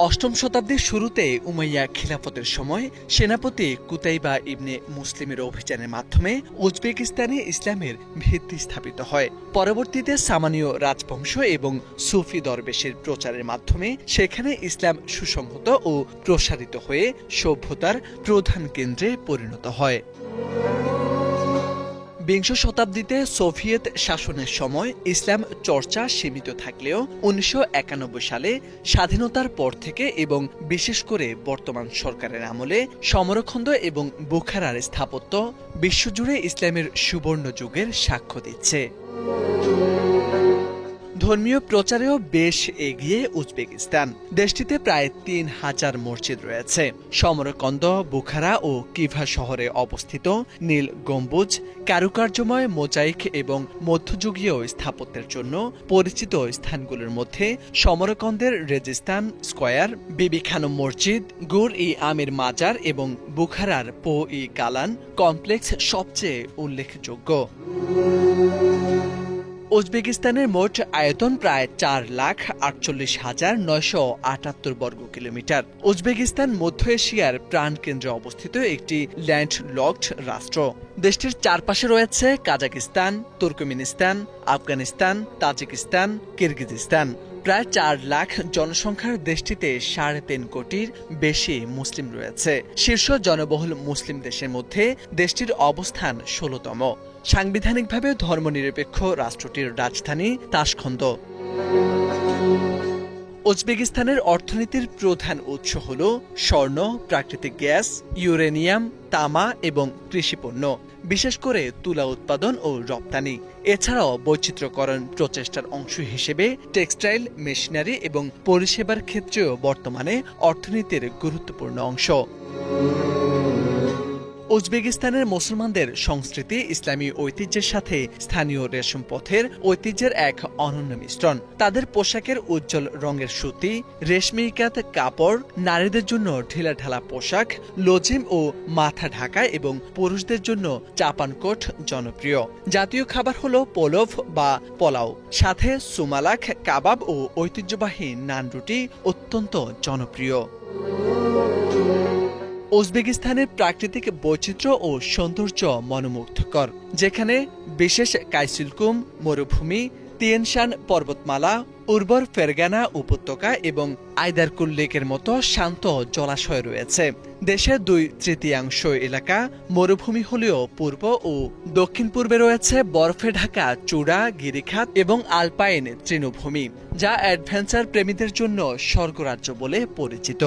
অষ্টম শতাব্দীর শুরুতে উমাইয়া খিলাফতের সময় সেনাপতি কুতাইবা ইবনে মুসলিমের অভিযানের মাধ্যমে উজবেকিস্তানে ইসলামের ভিত্তি স্থাপিত হয়। পরবর্তীতে সামানীয় রাজবংশ এবং সুফি দরবেশের প্রচারের মাধ্যমে সেখানে ইসলাম সুসংহত ও প্রসারিত হয়ে সভ্যতার প্রধান কেন্দ্রে পরিণত হয়। বিংশ শতাব্দীতে সোভিয়েত শাসনের সময় ইসলাম চর্চা সীমিত থাকলেও ১৯৯১ সালে স্বাধীনতার পর থেকে এবং বিশেষ করে বর্তমান সরকারের আমলে সমরখন্দ এবং বুখারার স্থাপত্য বিশ্বজুড়ে ইসলামের সুবর্ণ যুগের সাক্ষ্য দিচ্ছে। ধর্মীয় প্রচারেও বেশ এগিয়ে উজবেকিস্তান। দেশটিতে প্রায় ৩,০০০ মসজিদ রয়েছে। সমরকন্দ, বুখারা ও কিভা শহরে অবস্থিত নীল গম্বুজ, কারুকার্যময় মোজাইক এবং মধ্যযুগীয় স্থাপত্যের জন্য পরিচিত স্থানগুলোর মধ্যে সমরকন্দের রেজিস্তান স্কয়ার, বিবি খানম মসজিদ, গুর ই আমির মাজার এবং বুখারার পো ই কালান কমপ্লেক্স সবচেয়ে উল্লেখযোগ্য। উজবেকিস্তানের মোট আয়তন প্রায় ৪,৪৮,৯৭৮ বর্গ কিলোমিটার। উজবেকিস্তান মধ্য এশিয়ার প্রাণকেন্দ্রে অবস্থিত একটি ল্যান্ডলকড রাষ্ট্র। দেশটির চারপাশে রয়েছে Kazakhstan, Turkmenistan, Afghanistan, Tajikistan, Kyrgyzstan. প্রায় ৪ লাখ জনসংখ্যার দেশটিতে ৩.৫ কোটির বেশি মুসলিম রয়েছে। শীর্ষ জনবহুল মুসলিম দেশের মধ্যে দেশটির অবস্থান ১৬তম। সাংবিধানিকভাবে ধর্মনিরপেক্ষ রাষ্ট্রটির রাজধানী তাশখন্দ। উজবেকিস্তানের অর্থনীতির প্রধান উৎস হল স্বর্ণ, প্রাকৃতিক গ্যাস, ইউরেনিয়াম, তামা এবং কৃষিপণ্য, বিশেষ করে তুলা উৎপাদন ও রপ্তানি। এছাড়াও বৈচিত্র্যকরণ প্রচেষ্টার অংশ হিসেবে টেক্সটাইল, মেশিনারি এবং পরিষেবার ক্ষেত্রেও বর্তমানে অর্থনীতির গুরুত্বপূর্ণ অংশ। উজবেকিস্তানের মুসলমানদের সংস্কৃতি ইসলামী ঐতিহ্যের সাথে স্থানীয় রেশম পথের ঐতিহ্যের এক অনন্য মিশ্রণ। তাদের পোশাকের উজ্জ্বল রঙের সুতি, রেশমি ইকাত কাপড়, নারীদের জন্য ঢিলাঢালা পোশাক, লজিম ও মাথা ঢাকা এবং পুরুষদের জন্য চাপানকোট জনপ্রিয়। জাতীয় খাবার হল পোলভ বা পোলাও, সাথে সুমালাক, কাবাব ও ঐতিহ্যবাহী নান রুটি অত্যন্ত জনপ্রিয়। উজবেকিস্তানের প্রাকৃতিক বৈচিত্র্য ও সৌন্দর্য মনোমুগ্ধকর, যেখানে বিশেষ কাইসিলকুম মরুভূমি, তিয়েনশান পর্বতমালা, উর্বর ফেরগানা উপত্যকা এবং আইদারকুল লেকের মতো শান্ত জলাশয় রয়েছে। দেশের 2/3 এলাকা মরুভূমি হলেও পূর্ব ও দক্ষিণ পূর্বে রয়েছে বরফে ঢাকা চূড়া, গিরিখাত এবং আলপাইন তৃণভূমি, যা অ্যাডভেঞ্চার প্রেমীদের জন্য স্বর্গরাজ্য বলে পরিচিত।